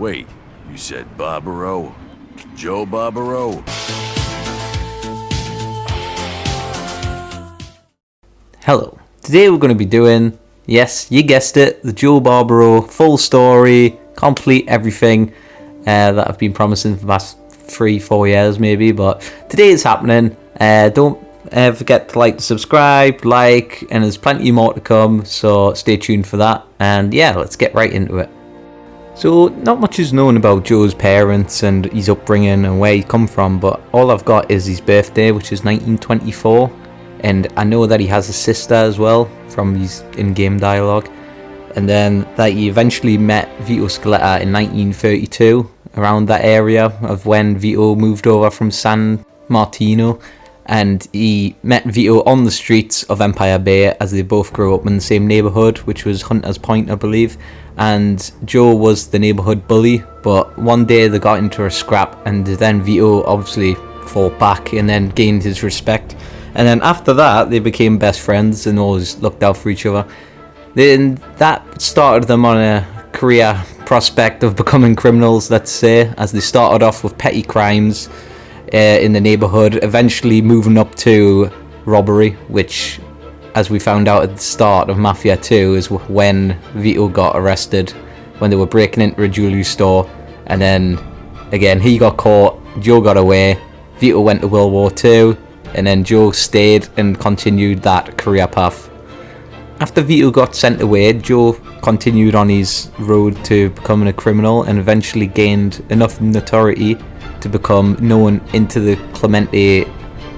Wait, you said Barbaro? Joe Barbaro? Hello, today we're going to be doing, yes, you guessed it, the Joe Barbaro full story, complete everything that I've been promising for the past 3-4 years maybe, but today it's happening. Don't forget to subscribe, and there's plenty more to come, so stay tuned for that. And yeah, let's get right into it. So not much is known about Joe's parents and his upbringing and where he come from, but all I've got is his birthday, which is 1924, and I know that he has a sister as well from his in-game dialogue, and then that he eventually met Vito Scaletta in 1932, around that area of when Vito moved over from San Martino, and he met Vito on the streets of Empire Bay as they both grew up in the same neighbourhood, which was Hunters Point, I believe. And Joe was the neighbourhood bully, but one day they got into a scrap, and then Vito obviously fought back and then gained his respect. And then after that, they became best friends and always looked out for each other. Then that started them on a career prospect of becoming criminals, let's say, as they started off with petty crimes in the neighbourhood, eventually moving up to robbery, which, as we found out at the start of Mafia 2, is when Vito got arrested, when they were breaking into a jewellery store. And then again, he got caught, Joe got away, Vito went to World War II, and then Joe stayed and continued that career path. After Vito got sent away, Joe continued on his road to becoming a criminal and eventually gained enough notoriety to become known into the Clemente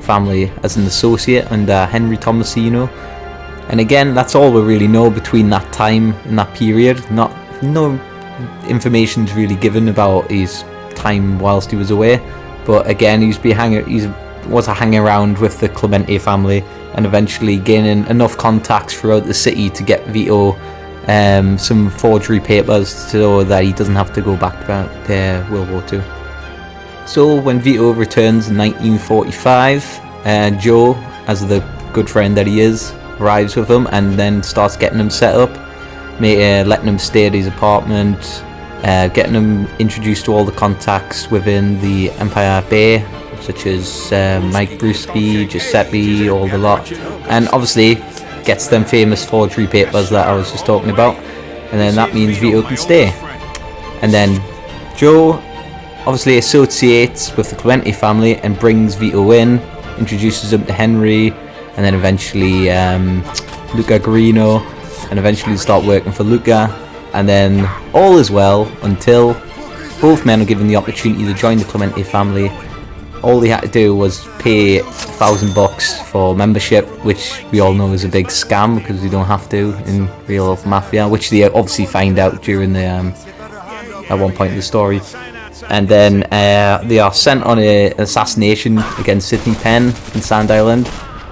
family as an associate under Henry Tomasino. And again, that's all we really know between that time and that period. No information's really given about his time whilst he was away, but again, he was hanging around with the Clemente family and eventually gaining enough contacts throughout the city to get Vito some forgery papers so that he doesn't have to go back to World War II. So when Vito returns in 1945, Joe, as the good friend that he is, arrives with him and then starts getting him set up, letting him stay at his apartment, getting him introduced to all the contacts within the Empire Bay, such as Mike Brewski, Giuseppe, all the lot, and obviously gets them famous forgery papers that I was just talking about, and then that means Vito can stay. And then Joe obviously associates with the Clemente family and brings Vito in, introduces him to Henry, and then eventually Luca Guarino, and eventually start working for Luca, and then all is well until both men are given the opportunity to join the Clemente family. All they had to do was pay $1,000 for membership, which we all know is a big scam because you don't have to in real Mafia, which they obviously find out during the at one point in the story. And then they are sent on an assassination against Sidney Penn in Sand Island,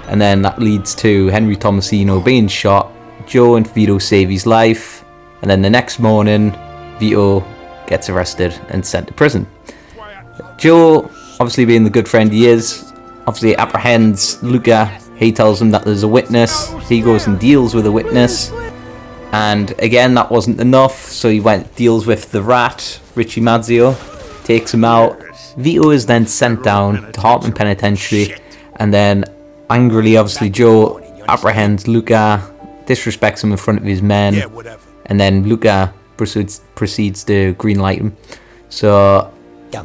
and then that leads to Henry Tomasino being shot. Joe and Vito save his life, and then the next morning Vito gets arrested and sent to prison. Joe, obviously being the good friend he is, obviously apprehends Luca. He tells him that there's a witness. He goes and deals with a witness, and again that wasn't enough, so he deals with the rat, Richie Mazzio, takes him out. Vito is then sent down to Hartman Penitentiary, and then angrily, obviously, Joe apprehends Luca, disrespects him in front of his men, and then Luca proceeds to greenlight him. So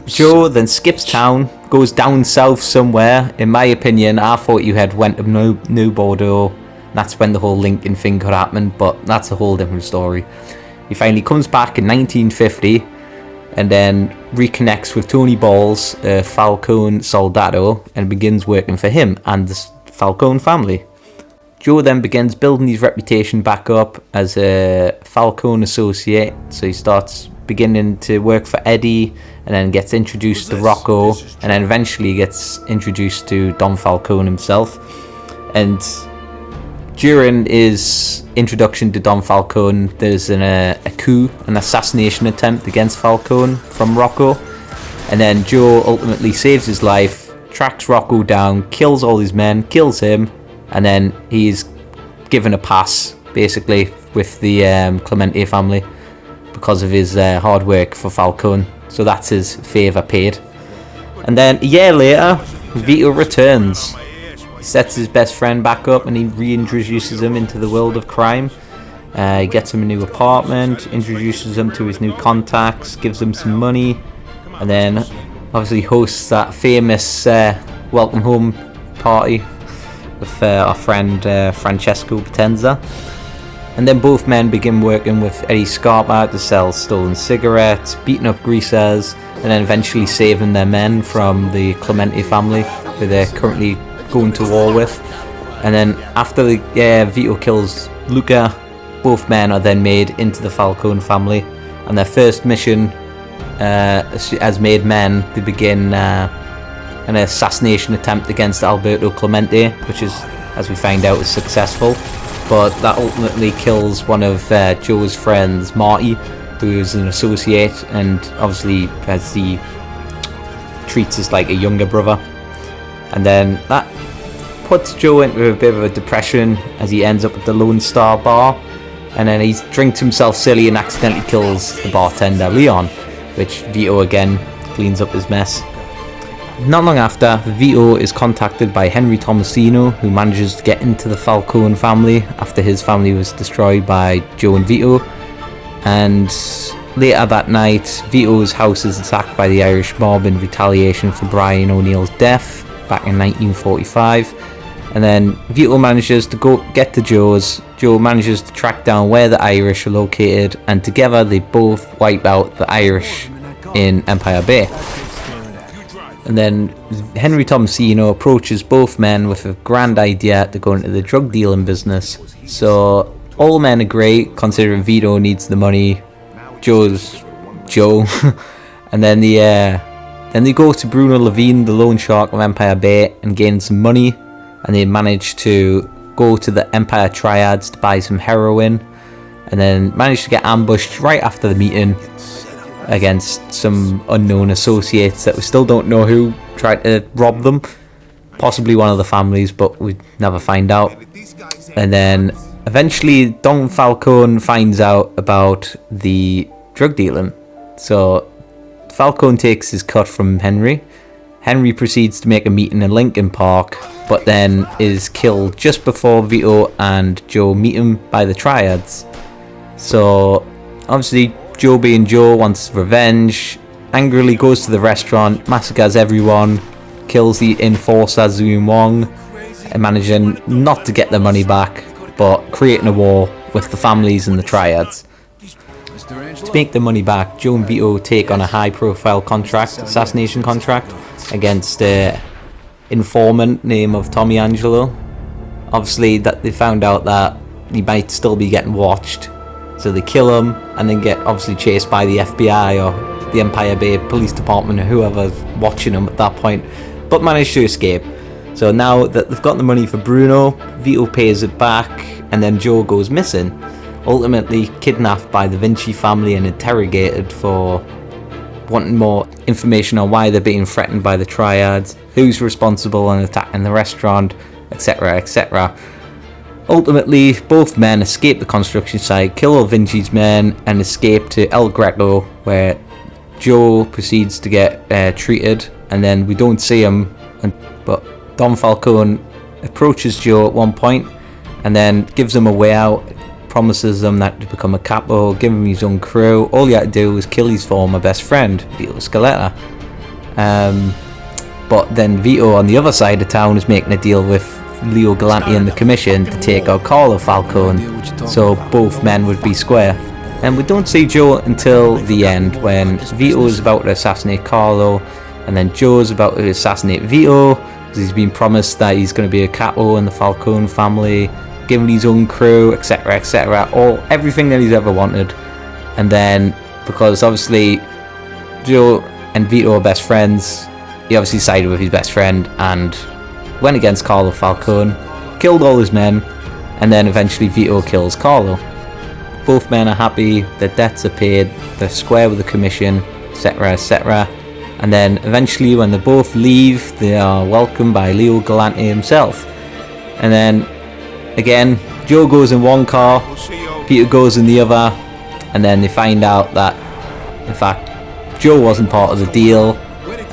Joe then skips town, goes down south somewhere. In my opinion, I thought you had went to New Bordeaux. That's when the whole Lincoln thing could happen, but that's a whole different story. He finally comes back in 1950 and then reconnects with Tony Balls, Falcone Soldado, and begins working for him and the Falcone family. Joe then begins building his reputation back up as a Falcone associate, so he starts beginning to work for Eddie, and then gets introduced to Rocco, and then eventually gets introduced to Don Falcone himself. And during his introduction to Don Falcone, there's a coup, an assassination attempt against Falcone from Rocco, and then Joe ultimately saves his life, tracks Rocco down, kills all his men, kills him, and then he's given a pass basically with the Clemente family. because of his hard work for Falcone. So that's his favour paid. And then a year later, Vito returns. He sets his best friend back up and he reintroduces him into the world of crime. He gets him a new apartment, introduces him to his new contacts, gives him some money, and then obviously hosts that famous welcome home party with our friend Francesco Potenza. And then both men begin working with Eddie Scarpa to sell stolen cigarettes, beating up greasers, and then eventually saving their men from the Clemente family, who they're currently going to war with. And then after Vito kills Luca, both men are then made into the Falcone family, and their first mission as made men, they begin an assassination attempt against Alberto Clemente, which is, as we find out, is successful. But that ultimately kills one of Joe's friends, Marty, who is an associate and obviously treats us like a younger brother. And then that puts Joe into a bit of a depression as he ends up at the Lone Star bar, and then he drinks himself silly and accidentally kills the bartender Leon, which Vito again cleans up his mess. Not long after, Vito is contacted by Henry Tomasino, who manages to get into the Falcone family after his family was destroyed by Joe and Vito. And later that night, Vito's house is attacked by the Irish mob in retaliation for Brian O'Neill's death back in 1945. And then Vito manages to go get to Joe's. Joe manages to track down where the Irish are located, and together they both wipe out the Irish in Empire Bay. And then Henry Tomasino approaches both men with a grand idea to go into the drug dealing business. So all men agree, considering Vito needs the money. Joe's Joe. And then they go to Bruno Levine, the loan shark of Empire Bay, and gain some money. And they manage to go to the Empire Triads to buy some heroin. And then manage to get ambushed right after the meeting against some unknown associates that we still don't know who tried to rob them. Possibly one of the families, but we never find out. And then eventually Don Falcone finds out about the drug dealing. So Falcone takes his cut from Henry. Henry proceeds to make a meeting in Lincoln Park, but then is killed just before Vito and Joe meet him by the Triads. So obviously Joe being Joe wants revenge, angrily goes to the restaurant, massacres everyone, kills the enforcer Zoom Wong, and managing not to get their money back, but creating a war with the families and the Triads. To make the money back, Joe and Vito take on a high-profile assassination contract, against an informant named of Tommy Angelo. Obviously, that they found out that he might still be getting watched. So they kill him and then get obviously chased by the FBI or the Empire Bay Police Department or whoever's watching them at that point, but manage to escape. So now that they've got the money for Bruno, Vito pays it back, and then Joe goes missing, ultimately kidnapped by the Vinci family and interrogated for wanting more information on why they're being threatened by the Triads, who's responsible in attacking the restaurant, etc, etc. Ultimately, both men escape the construction site, kill all Vinci's men, and escape to El Greco, where Joe proceeds to get treated, and then we don't see him, but Don Falcone approaches Joe at one point, and then gives him a way out, promises him that to become a capo, give him his own crew. All he had to do was kill his former best friend, Vito Scaletta. But then Vito on the other side of town is making a deal with Leo Galante and the Commission to take out Carlo Falcone, so both men would be square. And we don't see Joe until the end, when Vito is about to assassinate Carlo, and then Joe's about to assassinate Vito, because he's been promised that he's going to be a capo in the Falcone family, given his own crew, etc, etc, everything that he's ever wanted. And then, because obviously Joe and Vito are best friends, he obviously sided with his best friend and went against Carlo Falcone, killed all his men, and then eventually Vito kills Carlo. Both men are happy, their debts are paid, they're square with the Commission, etc, etc. And then eventually when they both leave, they are welcomed by Leo Galante himself. And then again, Joe goes in one car, Peter goes in the other, and then they find out that, in fact, Joe wasn't part of the deal,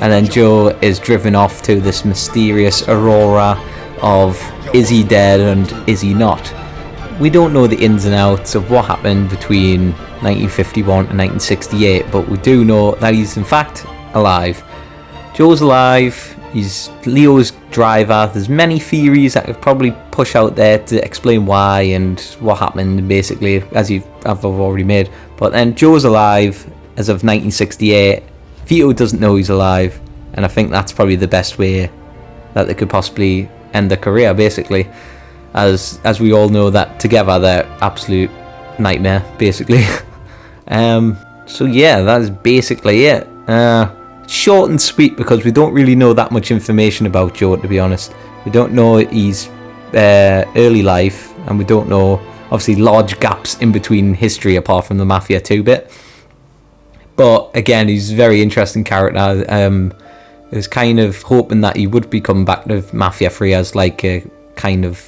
and then Joe is driven off to this mysterious aurora of is he dead and is he not. We don't know the ins and outs of what happened between 1951 and 1968, but we do know that he's in fact alive. Joe's alive, he's Leo's driver. There's many theories that could probably push out there to explain why and what happened, basically, as I've already made. But then Joe's alive as of 1968. Vito doesn't know he's alive, and I think that's probably the best way that they could possibly end their career, basically. As we all know that together they're absolute nightmare, basically. So yeah, that is basically it. Short and sweet because we don't really know that much information about Joe, to be honest. We don't know his early life, and we don't know, obviously, large gaps in between history apart from the Mafia 2 bit. But again, he's a very interesting character. I was kind of hoping that he would be coming back to Mafia 3 as like a kind of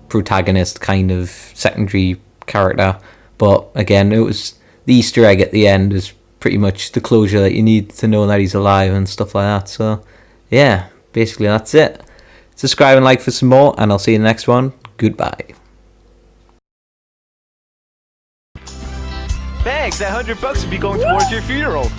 protagonist, kind of secondary character. But again, it was the Easter egg at the end is pretty much the closure that you need to know that he's alive and stuff like that. So yeah, basically that's it. Subscribe and like for some more, and I'll see you in the next one. Goodbye. Thanks, that $100 would be going towards your funeral.